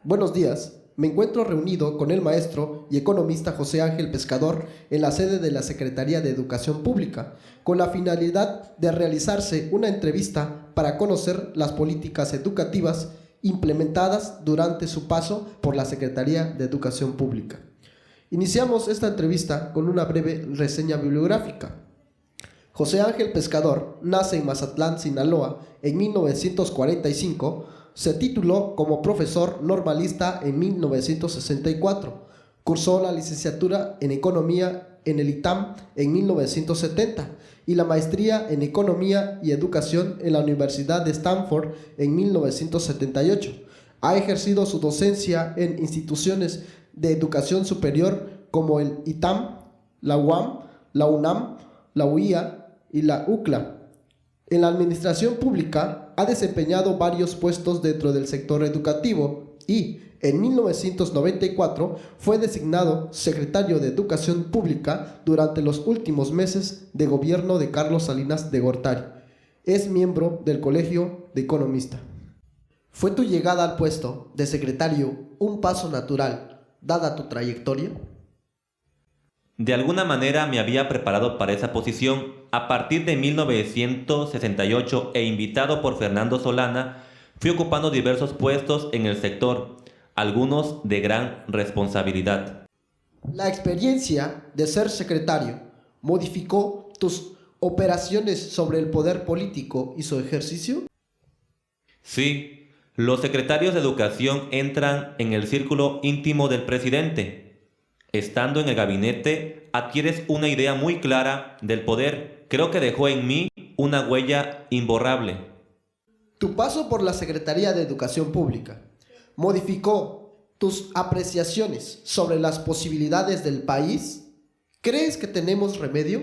Buenos días. Me encuentro reunido con el maestro y economista José Ángel Pescador en la sede de la Secretaría de Educación Pública, con la finalidad de realizarse una entrevista para conocer las políticas educativas implementadas durante su paso por la Secretaría de Educación Pública. Iniciamos esta entrevista con una breve reseña bibliográfica. José Ángel Pescador nace en Mazatlán, Sinaloa, en 1945. Se tituló como profesor normalista en 1964. Cursó la licenciatura en Economía en el ITAM en 1970 y la maestría en Economía y Educación en la Universidad de Stanford en 1978. Ha ejercido su docencia en instituciones de educación superior como el ITAM, la UAM, la UNAM, la UIA y la UCLA. En la administración pública ha desempeñado varios puestos dentro del sector educativo y, en 1994, fue designado secretario de Educación Pública durante los últimos meses de gobierno de Carlos Salinas de Gortari. Es miembro del Colegio de Economistas. ¿Fue tu llegada al puesto de secretario un paso natural, dada tu trayectoria? De alguna manera me había preparado para esa posición. A partir de 1968 e invitado por Fernando Solana, fui ocupando diversos puestos en el sector, algunos de gran responsabilidad. ¿La experiencia de ser secretario modificó tus operaciones sobre el poder político y su ejercicio? Sí, los secretarios de educación entran en el círculo íntimo del presidente. Estando en el gabinete, adquieres una idea muy clara del poder. Creo que dejó en mí una huella imborrable. Tu paso por la Secretaría de Educación Pública modificó tus apreciaciones sobre las posibilidades del país. ¿Crees que tenemos remedio?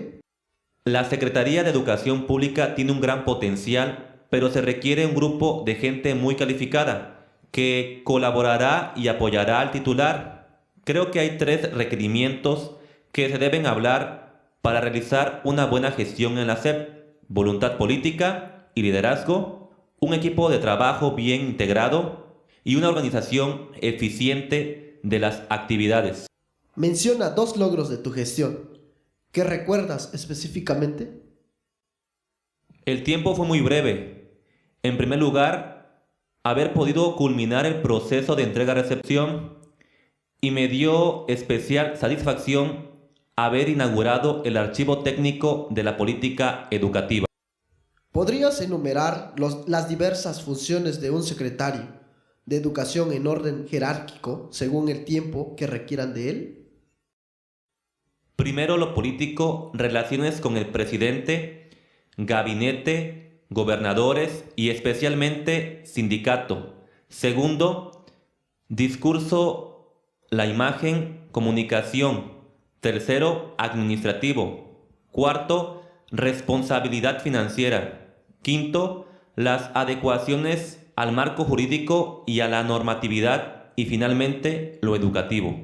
La Secretaría de Educación Pública tiene un gran potencial, pero se requiere un grupo de gente muy calificada que colaborará y apoyará al titular. Creo que hay 3 requerimientos que se deben hablar para realizar una buena gestión en la SEP: voluntad política y liderazgo, un equipo de trabajo bien integrado y una organización eficiente de las actividades. Menciona 2 logros de tu gestión. ¿Qué recuerdas específicamente? El tiempo fue muy breve. En primer lugar, haber podido culminar el proceso de entrega-recepción, y me dio especial satisfacción haber inaugurado el archivo técnico de la política educativa. ¿Podrías enumerar las diversas funciones de un secretario de educación en orden jerárquico según el tiempo que requieran de él? Primero, lo político: relaciones con el presidente, gabinete, gobernadores y especialmente sindicato. Segundo, discurso, la imagen, comunicación. Tercero, administrativo. Cuarto, responsabilidad financiera. Quinto, las adecuaciones al marco jurídico y a la normatividad. Y finalmente, lo educativo.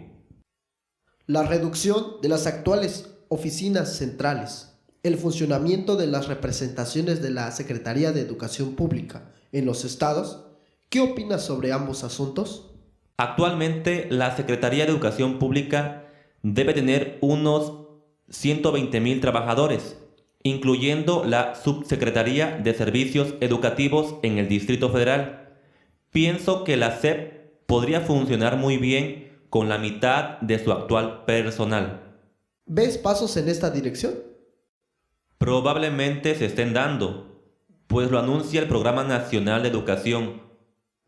La reducción de las actuales oficinas centrales, el funcionamiento de las representaciones de la Secretaría de Educación Pública en los estados. ¿Qué opinas sobre ambos asuntos? Actualmente, la Secretaría de Educación Pública debe tener unos 120,000 trabajadores, incluyendo la Subsecretaría de Servicios Educativos en el Distrito Federal. Pienso que la SEP podría funcionar muy bien con la mitad de su actual personal. ¿Ves pasos en esta dirección? Probablemente se estén dando, pues lo anuncia el Programa Nacional de Educación.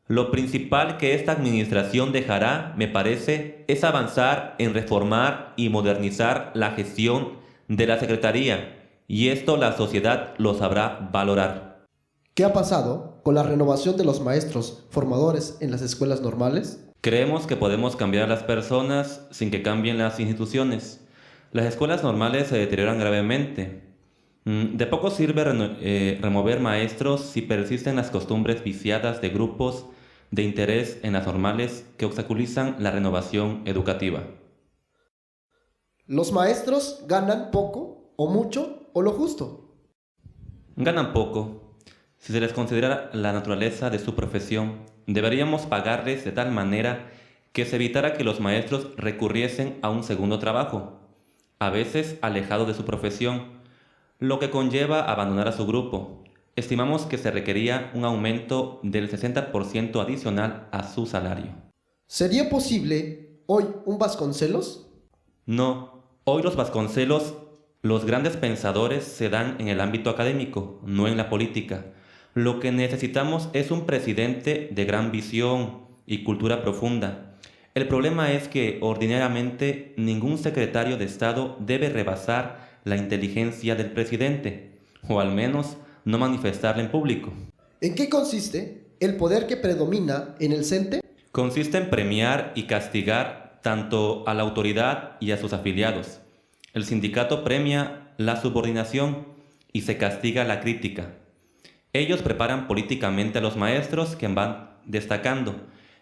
Lo principal que esta administración dejará, me parece, es avanzar en reformar y modernizar la gestión de la Secretaría, y esto la sociedad lo sabrá valorar. ¿Qué ha pasado con la renovación de los maestros formadores en las escuelas normales? Creemos que podemos cambiar a las personas sin que cambien las instituciones. Las escuelas normales se deterioran gravemente. De poco sirve remover maestros si persisten las costumbres viciadas de grupos de interés en las normales que obstaculizan la renovación educativa. ¿Los maestros ganan poco o mucho o lo justo? Ganan poco. Si se les considera la naturaleza de su profesión, deberíamos pagarles de tal manera que se evitara que los maestros recurriesen a un segundo trabajo, a veces alejado de su profesión, lo que conlleva abandonar a su grupo. Estimamos que se requería un aumento del 60% adicional a su salario. ¿Sería posible hoy un Vasconcelos? No, hoy los Vasconcelos, los grandes pensadores se dan en el ámbito académico, no en la política. Lo que necesitamos es un presidente de gran visión y cultura profunda. El problema es que ordinariamente ningún secretario de Estado debe rebasar la inteligencia del presidente, o al menos no manifestarla en público. ¿En qué consiste el poder que predomina en el CENTE? Consiste en premiar y castigar tanto a la autoridad y a sus afiliados. El sindicato premia la subordinación y se castiga la crítica. Ellos preparan políticamente a los maestros que van destacando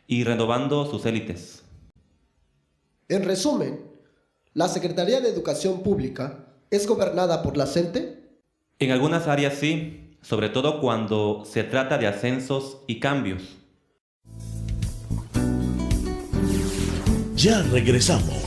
y renovando sus élites. En resumen, ¿la Secretaría de Educación Pública es gobernada por la CENTE? En algunas áreas sí, sobre todo cuando se trata de ascensos y cambios. Ya regresamos.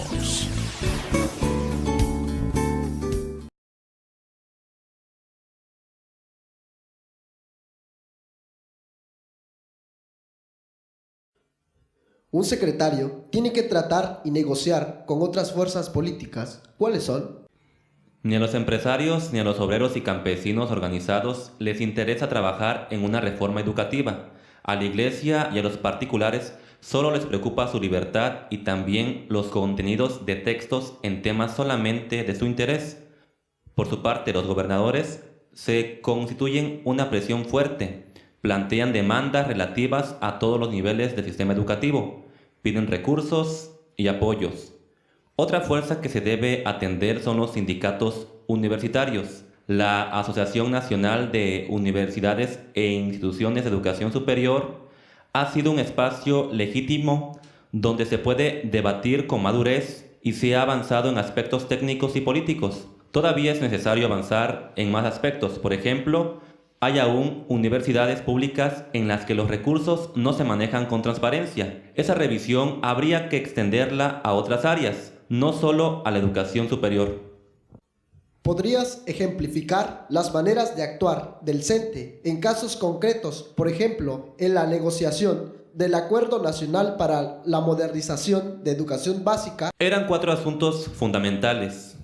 Un secretario tiene que tratar y negociar con otras fuerzas políticas. ¿Cuáles son? Ni a los empresarios ni a los obreros y campesinos organizados les interesa trabajar en una reforma educativa. A la iglesia y a los particulares solo les preocupa su libertad y también los contenidos de textos en temas solamente de su interés. Por su parte, los gobernadores se constituyen una presión fuerte, plantean demandas relativas a todos los niveles del sistema educativo, piden recursos y apoyos. Otra fuerza que se debe atender son los sindicatos universitarios. La Asociación Nacional de Universidades e Instituciones de Educación Superior ha sido un espacio legítimo donde se puede debatir con madurez y se ha avanzado en aspectos técnicos y políticos. Todavía es necesario avanzar en más aspectos. Por ejemplo, hay aún universidades públicas en las que los recursos no se manejan con transparencia. Esa revisión habría que extenderla a otras áreas, no solo a la educación superior. ¿Podrías ejemplificar las maneras de actuar del CENTE en casos concretos, por ejemplo, en la negociación del Acuerdo Nacional para la Modernización de Educación Básica? Eran 4 asuntos fundamentales: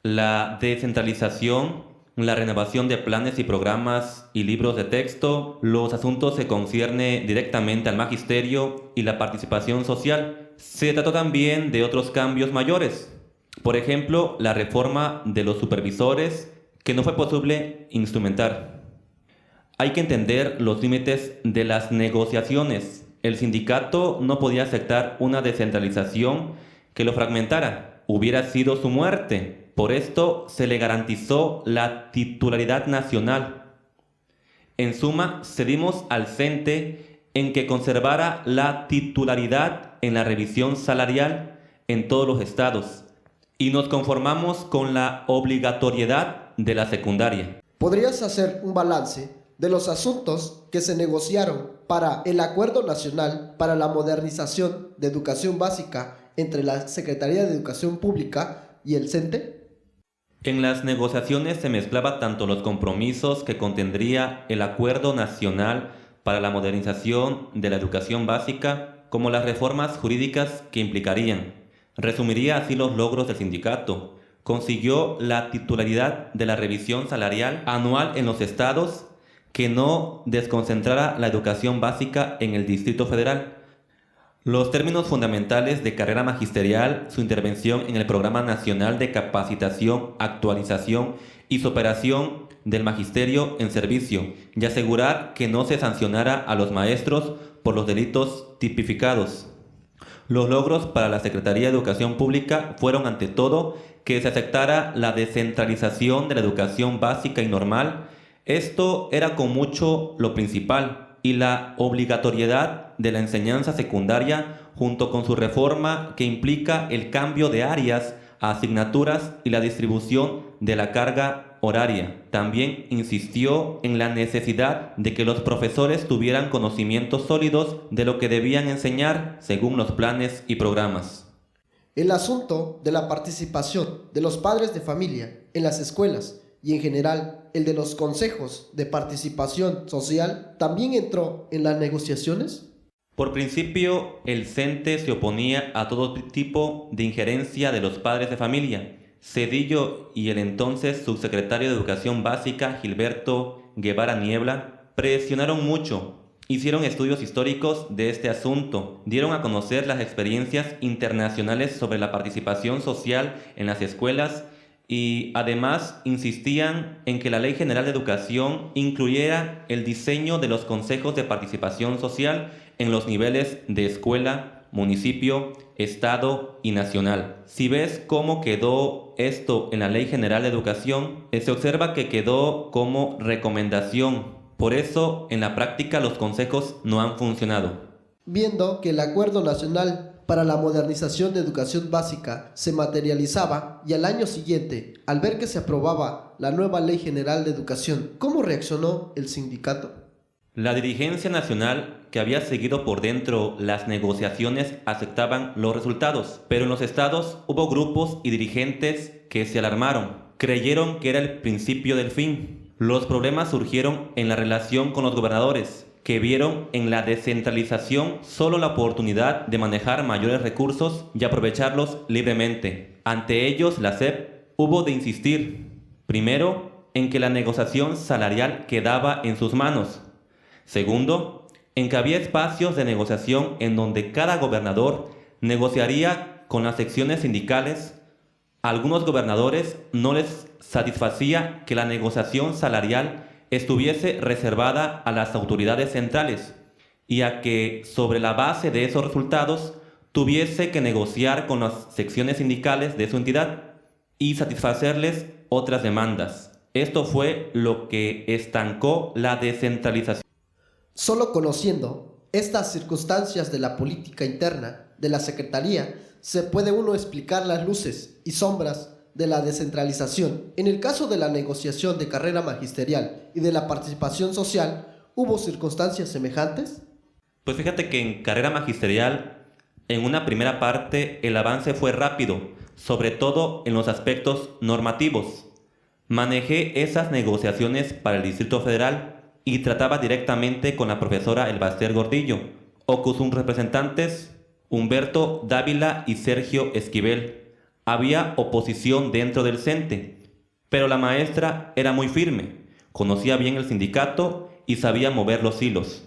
la descentralización, la renovación de planes y programas y libros de texto, los asuntos que concierne directamente al magisterio y la participación social. Se trató también de otros cambios mayores, por ejemplo, la reforma de los supervisores, que no fue posible instrumentar. Hay que entender los límites de las negociaciones. El sindicato no podía aceptar una descentralización que lo fragmentara. Hubiera sido su muerte. Por esto se le garantizó la titularidad nacional. En suma, cedimos al CENTE en que conservara la titularidad en la revisión salarial en todos los estados y nos conformamos con la obligatoriedad de la secundaria. ¿Podrías hacer un balance de los asuntos que se negociaron para el Acuerdo Nacional para la Modernización de Educación Básica entre la Secretaría de Educación Pública y el CENTE? En las negociaciones se mezclaba tanto los compromisos que contendría el Acuerdo Nacional para la Modernización de la Educación Básica como las reformas jurídicas que implicarían. Resumiría así los logros del sindicato. Consiguió la titularidad de la revisión salarial anual en los estados que no desconcentrara la educación básica en el Distrito Federal. Los términos fundamentales de carrera magisterial, su intervención en el Programa Nacional de Capacitación, Actualización y Superación del Magisterio en Servicio, y asegurar que no se sancionara a los maestros por los delitos tipificados. Los logros para la Secretaría de Educación Pública fueron, ante todo, que se aceptara la descentralización de la educación básica y normal. Esto era con mucho lo principal, y la obligatoriedad de la enseñanza secundaria junto con su reforma que implica el cambio de áreas a asignaturas y la distribución de la carga horaria. También insistió en la necesidad de que los profesores tuvieran conocimientos sólidos de lo que debían enseñar según los planes y programas. El asunto de la participación de los padres de familia en las escuelas y en general el de los consejos de participación social también entró en las negociaciones. Por principio, el CENTE se oponía a todo tipo de injerencia de los padres de familia. Cedillo y el entonces subsecretario de Educación Básica, Gilberto Guevara Niebla, presionaron mucho. Hicieron estudios históricos de este asunto, dieron a conocer las experiencias internacionales sobre la participación social en las escuelas y además insistían en que la Ley General de Educación incluyera el diseño de los consejos de participación social en los niveles de escuela, municipio, estado y nacional. Si ves cómo quedó esto en la Ley General de Educación, se observa que quedó como recomendación. Por eso, en la práctica, los consejos no han funcionado. Viendo que el Acuerdo Nacional para la Modernización de Educación Básica se materializaba y al año siguiente, al ver que se aprobaba la nueva Ley General de Educación, ¿cómo reaccionó el sindicato? La dirigencia nacional, que había seguido por dentro las negociaciones, aceptaban los resultados, pero en los estados hubo grupos y dirigentes que se alarmaron, creyeron que era el principio del fin. Los problemas surgieron en la relación con los gobernadores, que vieron en la descentralización solo la oportunidad de manejar mayores recursos y aprovecharlos libremente. Ante ellos, la SEP hubo de insistir, primero, en que la negociación salarial quedaba en sus manos. Segundo, en que había espacios de negociación en donde cada gobernador negociaría con las secciones sindicales. A algunos gobernadores no les satisfacía que la negociación salarial estuviese reservada a las autoridades centrales y a que, sobre la base de esos resultados, tuviese que negociar con las secciones sindicales de su entidad y satisfacerles otras demandas. Esto fue lo que estancó la descentralización. Solo conociendo estas circunstancias de la política interna de la Secretaría, se puede uno explicar las luces y sombras de la descentralización. En el caso de la negociación de carrera magisterial y de la participación social, ¿hubo circunstancias semejantes? Pues fíjate que en carrera magisterial, en una primera parte, el avance fue rápido, sobre todo en los aspectos normativos. Manejé esas negociaciones para el Distrito Federal y trataba directamente con la profesora Elbaster Gordillo, o con sus representantes Humberto Dávila y Sergio Esquivel. Había oposición dentro del CENTE, pero la maestra era muy firme, conocía bien el sindicato y sabía mover los hilos.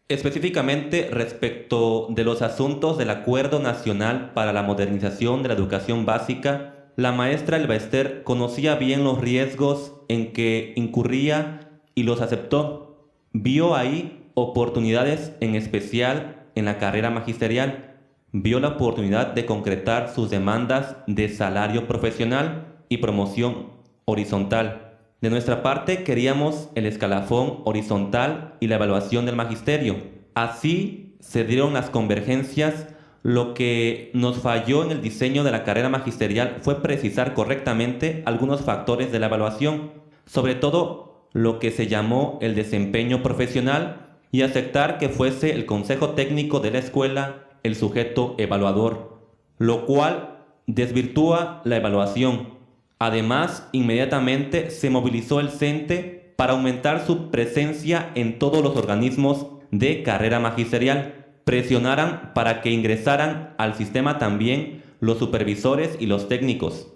Específicamente respecto de los asuntos del Acuerdo Nacional para la Modernización de la Educación Básica, la maestra Elbaster conocía bien los riesgos en que incurría y los aceptó. Vio ahí oportunidades, en especial en la carrera magisterial. Vio la oportunidad de concretar sus demandas de salario profesional y promoción horizontal. De nuestra parte, queríamos el escalafón horizontal y la evaluación del magisterio. Así se dieron las convergencias. Lo que nos falló en el diseño de la carrera magisterial fue precisar correctamente algunos factores de la evaluación, sobre todo lo que se llamó el desempeño profesional, y aceptar que fuese el consejo técnico de la escuela el sujeto evaluador, lo cual desvirtúa la evaluación. Además, inmediatamente se movilizó el CENTE para aumentar su presencia en todos los organismos de carrera magisterial. Presionaran para que ingresaran al sistema también los supervisores y los técnicos.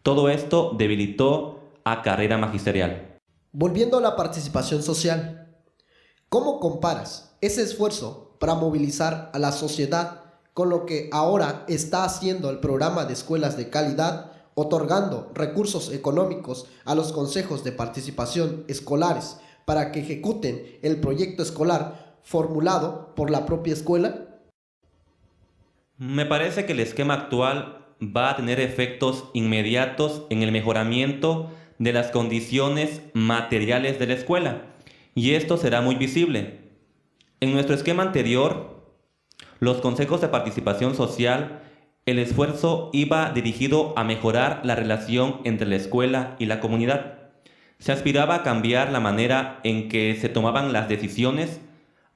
Todo esto debilitó a carrera magisterial. Volviendo a la participación social, ¿cómo comparas ese esfuerzo para movilizar a la sociedad con lo que ahora está haciendo el programa de escuelas de calidad, otorgando recursos económicos a los consejos de participación escolares para que ejecuten el proyecto escolar formulado por la propia escuela? Me parece que el esquema actual va a tener efectos inmediatos en el mejoramiento de las condiciones materiales de la escuela, y esto será muy visible. En nuestro esquema anterior, los consejos de participación social El esfuerzo iba dirigido a mejorar la relación entre la escuela y la comunidad. Se aspiraba a cambiar la manera en que se tomaban las decisiones,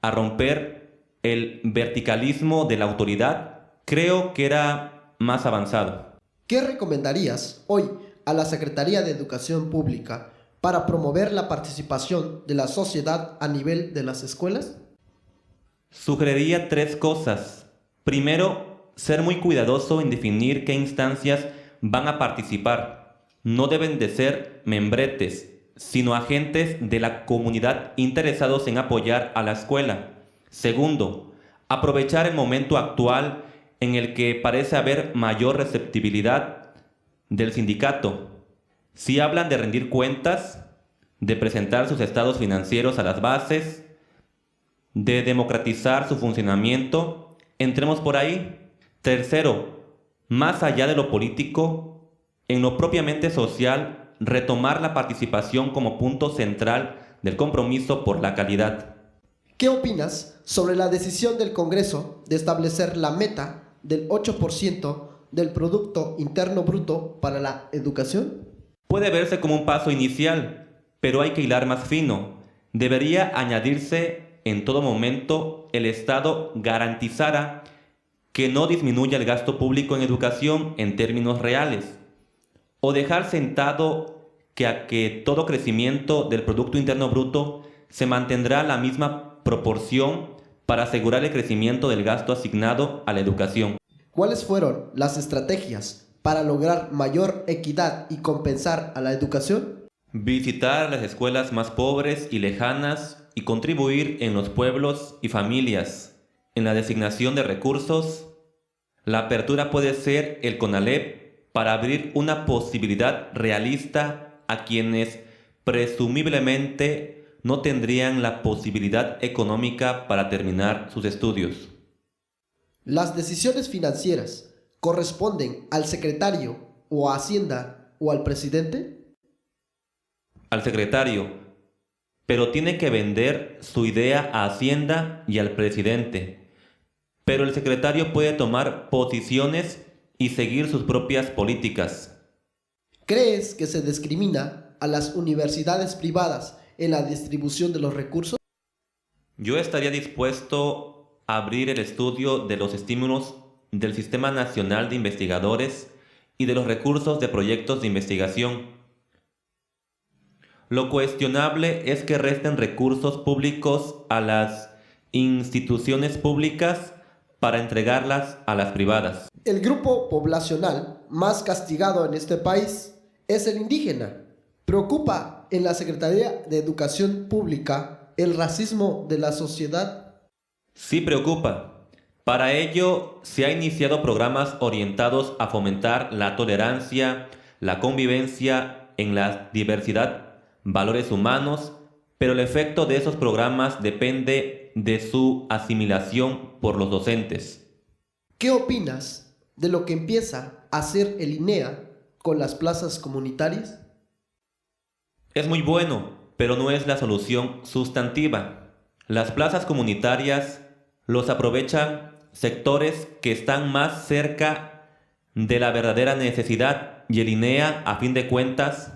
a romper el verticalismo de la autoridad. Creo que era más avanzado. ¿Qué recomendarías hoy a la Secretaría de Educación Pública para promover la participación de la sociedad a nivel de las escuelas? Sugeriría 3 cosas. Primero, ser muy cuidadoso en definir qué instancias van a participar. No deben de ser membretes, sino agentes de la comunidad interesados en apoyar a la escuela. Segundo, aprovechar el momento actual en el que parece haber mayor receptibilidad del sindicato. Si hablan de rendir cuentas, de presentar sus estados financieros a las bases, de democratizar su funcionamiento, entremos por ahí. Tercero, más allá de lo político, en lo propiamente social, retomar la participación como punto central del compromiso por la calidad. ¿Qué opinas sobre la decisión del Congreso de establecer la meta del 8% del Producto Interno Bruto para la educación? Puede verse como un paso inicial, pero hay que hilar más fino. Debería añadirse en todo momento el Estado garantizara que no disminuya el gasto público en educación en términos reales, o dejar sentado que todo crecimiento del Producto Interno Bruto se mantendrá la misma proporción para asegurar el crecimiento del gasto asignado a la educación. ¿Cuáles fueron las estrategias para lograr mayor equidad y compensar a la educación? Visitar las escuelas más pobres y lejanas y contribuir en los pueblos y familias. En la designación de recursos, la apertura puede ser el CONALEP para abrir una posibilidad realista a quienes presumiblemente no tendrían la posibilidad económica para terminar sus estudios. ¿Las decisiones financieras corresponden al secretario o a Hacienda o al presidente? Al secretario, pero tiene que vender su idea a Hacienda y al presidente. Pero el secretario puede tomar posiciones y seguir sus propias políticas. ¿Crees que se discrimina a las universidades privadas en la distribución de los recursos? Yo estaría dispuesto a abrir el estudio de los estímulos del Sistema Nacional de Investigadores y de los recursos de proyectos de investigación. Lo cuestionable es que resten recursos públicos a las instituciones públicas para entregarlas a las privadas. El grupo poblacional más castigado en este país es el indígena. ¿Preocupa en la Secretaría de Educación Pública el racismo de la sociedad? Sí preocupa. Para ello se han iniciado programas orientados a fomentar la tolerancia, la convivencia en la diversidad, valores humanos, pero el efecto de esos programas depende de su asimilación por los docentes. ¿Qué opinas de lo que empieza a hacer el INEA con las plazas comunitarias? Es muy bueno, pero no es la solución sustantiva. Las plazas comunitarias los aprovechan sectores que están más cerca de la verdadera necesidad y el INEA, a fin de cuentas,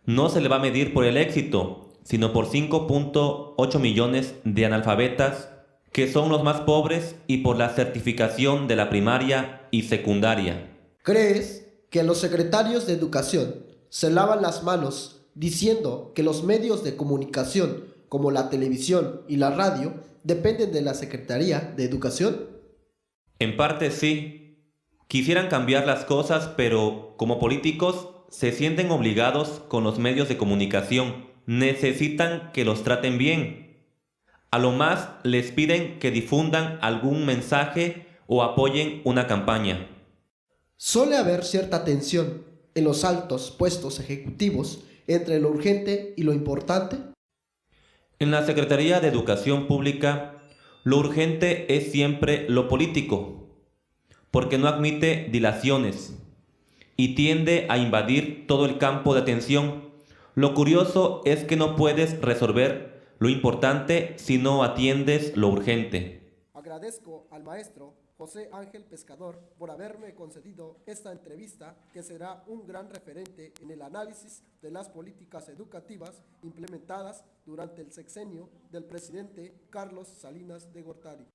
no se le va a medir por el éxito, sino por 5.8 millones de analfabetas, que son los más pobres, y por la certificación de la primaria y secundaria. ¿Crees que los secretarios de educación se lavan las manos diciendo que los medios de comunicación, como la televisión y la radio, dependen de la Secretaría de Educación? En parte sí. Quisieran cambiar las cosas, pero como políticos se sienten obligados con los medios de comunicación. Necesitan que los traten bien. A lo más les piden que difundan algún mensaje o apoyen una campaña. Suele haber cierta tensión en los altos puestos ejecutivos entre lo urgente y lo importante. En la Secretaría de Educación Pública, lo urgente es siempre lo político, porque no admite dilaciones y tiende a invadir todo el campo de atención. Lo curioso es que no puedes resolver lo importante si no atiendes lo urgente. agradezco al maestro José Ángel Pescador por haberme concedido esta entrevista, que será un gran referente en el análisis de las políticas educativas implementadas durante el sexenio del presidente Carlos Salinas de Gortari.